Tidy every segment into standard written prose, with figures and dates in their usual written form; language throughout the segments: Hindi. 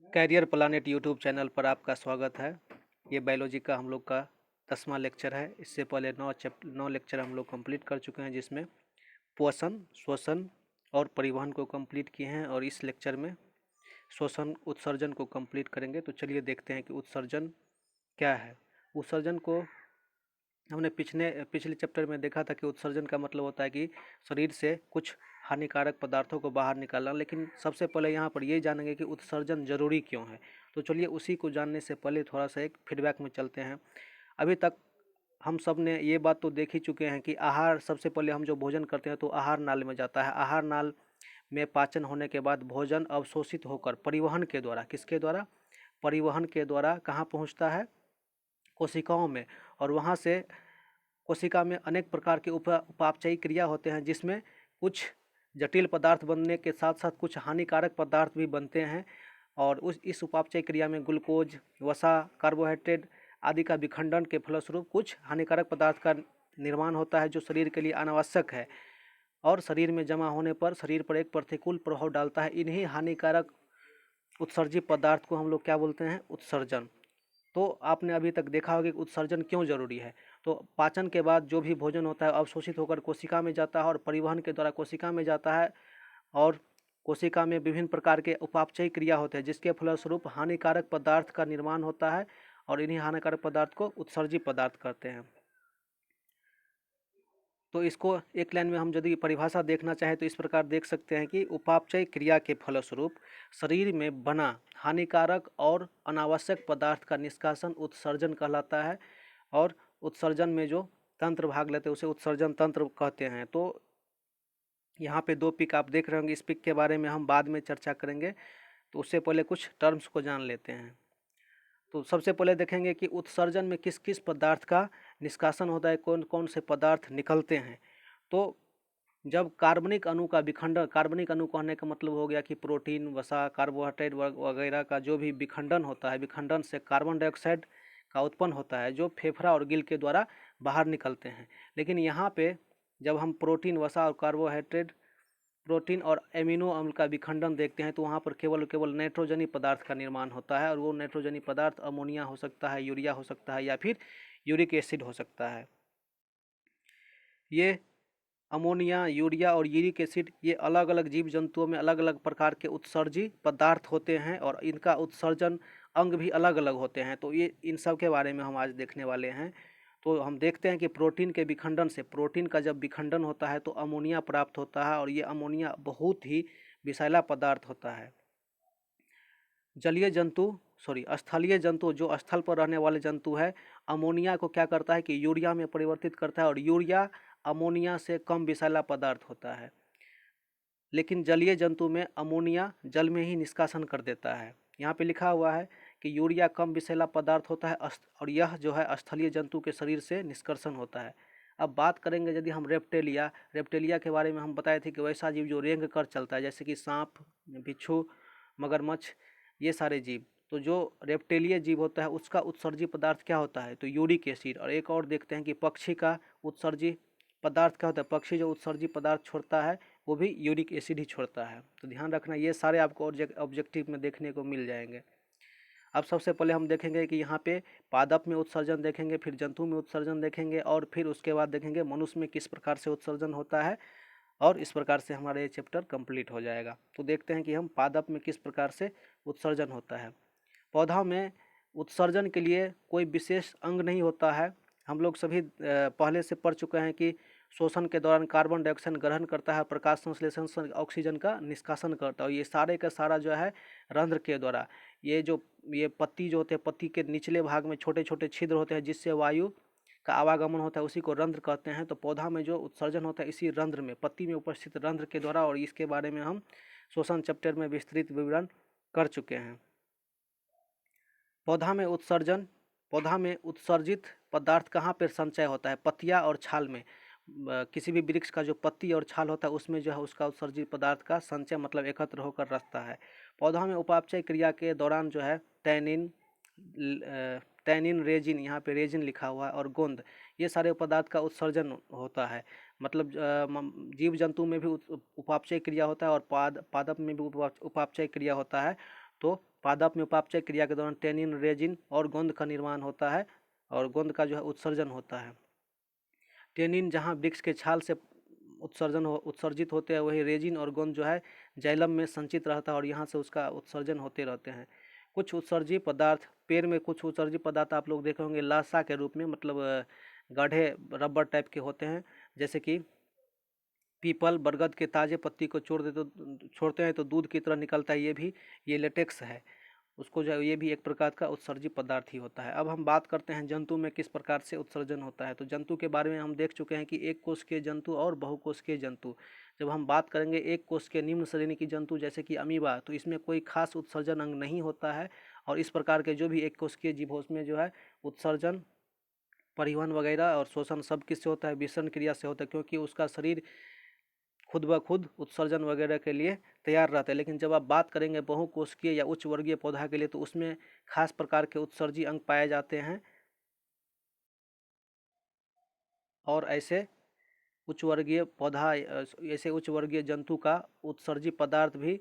कैरियर प्लानेट यूट्यूब चैनल पर आपका स्वागत है। ये बायोलॉजी का हम लोग का 10वां लेक्चर है। इससे पहले 9 लेक्चर हम लोग कंप्लीट कर चुके हैं, जिसमें पोषण, श्वसन और परिवहन को कंप्लीट किए हैं, और इस लेक्चर में श्वसन उत्सर्जन को कंप्लीट करेंगे। तो चलिए देखते हैं कि उत्सर्जन क्या है। उत्सर्जन को हमने पिछले चैप्टर में देखा था कि उत्सर्जन का मतलब होता है कि शरीर से कुछ हानिकारक पदार्थों को बाहर निकालना। लेकिन सबसे पहले यहाँ पर यही जानेंगे कि उत्सर्जन जरूरी क्यों है। तो चलिए उसी को जानने से पहले थोड़ा सा एक फीडबैक में चलते हैं। अभी तक हम सब ने ये बात तो देख ही चुके हैं कि आहार, सबसे पहले हम जो भोजन करते हैं तो आहार नाल में जाता है। आहार नाल में पाचन होने के बाद भोजन अवशोषित होकर परिवहन के द्वारा, किसके द्वारा, परिवहन के द्वारा कहाँ पहुँचता है, कोशिकाओं में। और वहाँ से कोशिका में अनेक प्रकार के उपापचयी क्रिया होते हैं, जिसमें कुछ जटिल पदार्थ बनने के साथ साथ कुछ हानिकारक पदार्थ भी बनते हैं। और इस उपापचय क्रिया में ग्लूकोज, वसा, कार्बोहाइड्रेट आदि का विखंडन के फलस्वरूप कुछ हानिकारक पदार्थ का निर्माण होता है, जो शरीर के लिए अनावश्यक है और शरीर में जमा होने पर शरीर पर एक प्रतिकूल प्रभाव डालता है। इन्हीं हानिकारक उत्सर्जित पदार्थ को हम लोग क्या बोलते हैं, उत्सर्जन। तो आपने अभी तक देखा होगा कि उत्सर्जन क्यों जरूरी है। तो पाचन के बाद जो भी भोजन होता है अवशोषित होकर कोशिका में जाता है और परिवहन के द्वारा कोशिका में जाता है, और कोशिका में विभिन्न प्रकार के उपापचयी क्रिया होते हैं, जिसके फलस्वरूप हानिकारक पदार्थ का निर्माण होता है, और इन्हीं हानिकारक पदार्थ को उत्सर्जित पदार्थ कहते हैं। तो इसको एक लाइन में हम यदि परिभाषा देखना चाहें तो इस प्रकार देख सकते हैं कि उपापचय क्रिया के फलस्वरूप शरीर में बना हानिकारक और अनावश्यक पदार्थ का निष्कासन उत्सर्जन कहलाता है। और उत्सर्जन में जो तंत्र भाग लेते हैं उसे उत्सर्जन तंत्र कहते हैं। तो यहाँ पे 2 पिक आप देख रहे होंगे। इस पिक के बारे में हम बाद में चर्चा करेंगे, तो उससे पहले कुछ टर्म्स को जान लेते हैं। तो सबसे पहले देखेंगे कि उत्सर्जन में किस किस पदार्थ का निष्कासन होता है, कौन कौन से पदार्थ निकलते हैं। तो जब कार्बनिक अणु का विखंडन, कार्बनिक अणु कहने का मतलब हो गया कि प्रोटीन, वसा, कार्बोहाइड्रेट वगैरह का जो भी विखंडन होता है, विखंडन से कार्बन डाइऑक्साइड का उत्पन्न होता है, जो फेफड़ा और गिल के द्वारा बाहर निकलते हैं। लेकिन यहाँ पे जब हम प्रोटीन, वसा और कार्बोहाइड्रेट, प्रोटीन और एमिनो अम्ल का विखंडन देखते हैं, तो वहाँ पर केवल नाइट्रोजनी पदार्थ का निर्माण होता है। और वो नाइट्रोजनी पदार्थ अमोनिया हो सकता है, यूरिया हो सकता है, या फिर यूरिक एसिड हो सकता है। ये अमोनिया, यूरिया और यूरिक एसिड ये अलग अलग जीव जंतुओं में अलग अलग प्रकार के उत्सर्जी पदार्थ होते हैं, और इनका उत्सर्जन अंग भी अलग अलग होते हैं। तो ये इन सब के बारे में हम आज देखने वाले हैं। तो हम देखते हैं कि प्रोटीन के विखंडन से, प्रोटीन का जब विखंडन होता है तो अमोनिया प्राप्त होता है, और ये अमोनिया बहुत ही विषैला पदार्थ होता है। स्थलीय जंतु, जो स्थल पर रहने वाले जंतु है, अमोनिया को क्या करता है कि यूरिया में परिवर्तित करता है, और यूरिया अमोनिया से कम विषैला पदार्थ होता है। लेकिन जलीय जंतु में अमोनिया जल में ही निष्कासन कर देता है। यहाँ पे लिखा हुआ है कि यूरिया कम विषैला पदार्थ होता है, और यह जो है स्थलीय जंतु के शरीर से निष्कर्षण होता है। अब बात करेंगे यदि हम रेप्टेलिया के बारे में हम बताए थे कि वैसा जीव जो रेंग कर चलता है, जैसे कि सांप, बिच्छू, मगरमच्छ, ये सारे जीव। तो जो रेप्टेलिय जीव होता है उसका उत्सर्जी पदार्थ क्या होता है, तो यूरिक एसिड। और एक और देखते हैं कि पक्षी का उत्सर्जी पदार्थ क्या होता है। पक्षी जो उत्सर्जी पदार्थ छोड़ता है वो भी यूरिक एसिड ही छोड़ता है। तो ध्यान रखना, ये सारे आपको ऑब्जेक्टिव में देखने को मिल जाएंगे। अब सबसे पहले हम देखेंगे कि यहाँ पे पादप में उत्सर्जन देखेंगे, फिर जंतु में उत्सर्जन देखेंगे, और फिर उसके बाद देखेंगे मनुष्य में किस प्रकार से उत्सर्जन होता है। और इस प्रकार से हमारा ये चैप्टर कंप्लीट हो जाएगा। तो देखते हैं कि हम पादप में किस प्रकार से उत्सर्जन होता है। पौधा में उत्सर्जन के लिए कोई विशेष अंग नहीं होता है। हम लोग सभी पहले से पढ़ चुके हैं कि श्वसन के दौरान कार्बन डाइऑक्साइड ग्रहण करता है, प्रकाश संश्लेषण से ऑक्सीजन का निष्कासन करता है। और ये सारे का सारा जो है रंध्र के द्वारा, ये पत्ती जो होते हैं, पत्ती के निचले भाग में छोटे छोटे छिद्र होते हैं, जिससे वायु का आवागमन होता है, उसी को रंध्र कहते हैं। तो पौधा में जो उत्सर्जन होता है इसी रंध्र में, पत्ती में उपस्थित रंध्र के द्वारा, और इसके बारे में हम श्वसन चैप्टर में विस्तृत विवरण कर चुके हैं। पौधा में उत्सर्जित पदार्थ कहाँ पर संचय होता है, पत्तियाँ और छाल में। किसी भी वृक्ष का जो पत्ती और छाल होता है उसमें जो है उसका उत्सर्जित पदार्थ का संचय मतलब एकत्र होकर रखता है। पौधा में उपापचय क्रिया के दौरान जो है टैनिन, रेजिन, यहाँ पे रेजिन लिखा हुआ है, और गोंद, ये सारे पदार्थ का उत्सर्जन होता है। मतलब जीव जंतु में भी उपापचय क्रिया होता है, और पादप में भी उपापचय क्रिया होता है। तो पादप में उपापचय क्रिया के दौरान टेनिन, रेजिन और गोंद का निर्माण होता है और गोंद का जो है उत्सर्जन होता है। टेनिन जहाँ वृक्ष के छाल से उत्सर्जित होते हैं, वही रेजिन और गोंद जो है जाइलम में संचित रहता है और यहाँ से उसका उत्सर्जन होते रहते हैं। कुछ उत्सर्जी पदार्थ, पेड़ में कुछ उत्सर्जी पदार्थ आप लोग देखे होंगे लाशा के रूप में, मतलब गाढ़े रबर टाइप के होते हैं, जैसे कि पीपल, बरगद के ताजे पत्ती को छोड़ते हैं तो दूध की तरह निकलता है, ये लेटेक्स है, उसको जो है ये भी एक प्रकार का उत्सर्जी पदार्थ ही होता है। अब हम बात करते हैं जंतु में किस प्रकार से उत्सर्जन होता है। तो जंतु के बारे में हम देख चुके हैं कि एक कोशिकीय जंतु और बहुकोशिकीय जंतु। जब हम बात करेंगे एक कोशिकीय निम्न श्रेणी की जंतु जैसे कि अमीबा, तो इसमें कोई खास उत्सर्जन अंग नहीं होता है और इस प्रकार के जो भी एक कोशिकीय जीव उसमें जो है उत्सर्जन, परिवहन वगैरह और शोषण सब किससे होता है, विसरण क्रिया से होता है, क्योंकि उसका शरीर खुद ब खुद उत्सर्जन वगैरह के लिए तैयार रहता है। लेकिन जब आप बात करेंगे बहुकोशिकीय या उच्च वर्गीय पौधा के लिए, तो उसमें खास प्रकार के उत्सर्जी अंग पाए जाते हैं और ऐसे उच्च वर्गीय पौधा, ऐसे उच्च वर्गीय जंतु का उत्सर्जी पदार्थ भी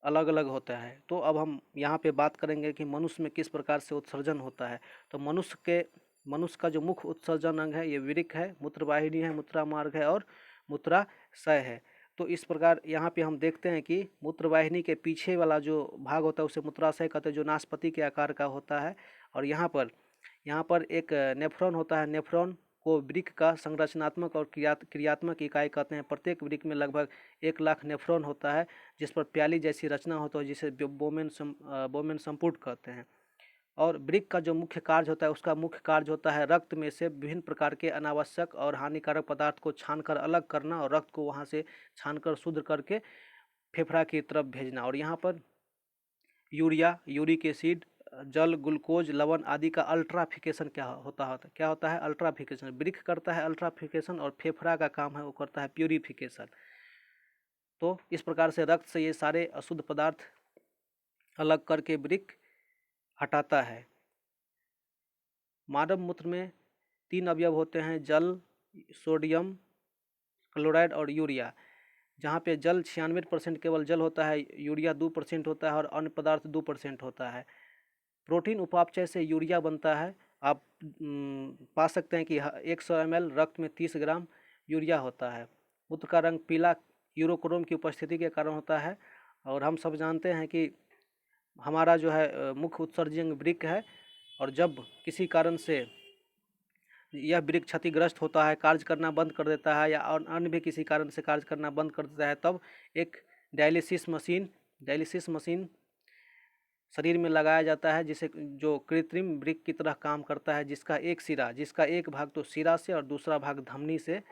अलग अलग होता है। तो अब हम यहाँ पे बात करेंगे कि मनुष्य में किस प्रकार से उत्सर्जन होता है। तो मनुष्य का जो मुख्य उत्सर्जन अंग है ये वृक्क है, मूत्रवाहिनी है, मूत्रामार्ग है और मूत्राशय है। तो इस प्रकार यहाँ पे हम देखते हैं कि मूत्रवाहिनी के पीछे वाला जो भाग होता है उसे मूत्राशय कहते हैं, जो नाशपाती के आकार का होता है। और यहाँ पर एक नेफ्रॉन होता है। नेफ्रॉन को वृक्क का संरचनात्मक और क्रियात्मक इकाई कहते हैं। प्रत्येक वृक्क में लगभग 1 लाख नेफ्रॉन होता है, जिस पर प्याली जैसी रचना होता है, जिसे बोमेन संपुट कहते हैं। और वृक्क का जो मुख्य कार्य होता है, उसका मुख्य कार्य होता है रक्त में से विभिन्न प्रकार के अनावश्यक और हानिकारक पदार्थ को छानकर अलग करना और रक्त को वहाँ से छानकर शुद्ध करके फेफड़ा की तरफ भेजना। और यहाँ पर यूरिया, यूरिक एसिड, जल, ग्लूकोज, लवण आदि का अल्ट्राफिकेशन क्या होता है अल्ट्राफिकेशन। वृक्क करता है अल्ट्राफिकेशन और फेफड़ा का काम है वो करता है प्यूरिफिकेशन। तो इस प्रकार से रक्त से ये सारे अशुद्ध पदार्थ अलग करके वृक्क हटाता है। मानव मूत्र में 3 अवयव होते हैं, जल, सोडियम क्लोराइड और यूरिया। जहाँ पे जल 96% केवल जल होता है, यूरिया 2% होता है और अन्य पदार्थ 2% होता है। प्रोटीन उपापचय से यूरिया बनता है। आप पा सकते हैं कि 100 ml रक्त में 30 ग्राम यूरिया होता है। मूत्र का रंग पीला यूरोक्रोम की उपस्थिति के कारण होता है। और हम सब जानते हैं कि हमारा जो है मुख्य उत्सर्जी अंग वृक्क है, और जब किसी कारण से यह वृक्क क्षतिग्रस्त होता है, कार्य करना बंद कर देता है या अन्य भी किसी कारण से कार्य करना बंद कर देता है, तब एक डायलिसिस मशीन शरीर में लगाया जाता है, जिसे जो कृत्रिम वृक्क की तरह काम करता है, जिसका एक भाग तो सिरा से और दूसरा भाग धमनी से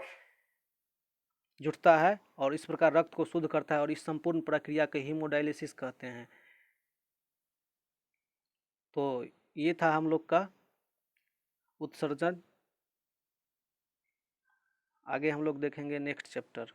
जुटता है और इस प्रकार रक्त को शुद्ध करता है। और इस संपूर्ण प्रक्रिया को हीमोडायलिसिस कहते हैं। तो ये था हम लोग का उत्सर्जन। आगे हम लोग देखेंगे नेक्स्ट चैप्टर।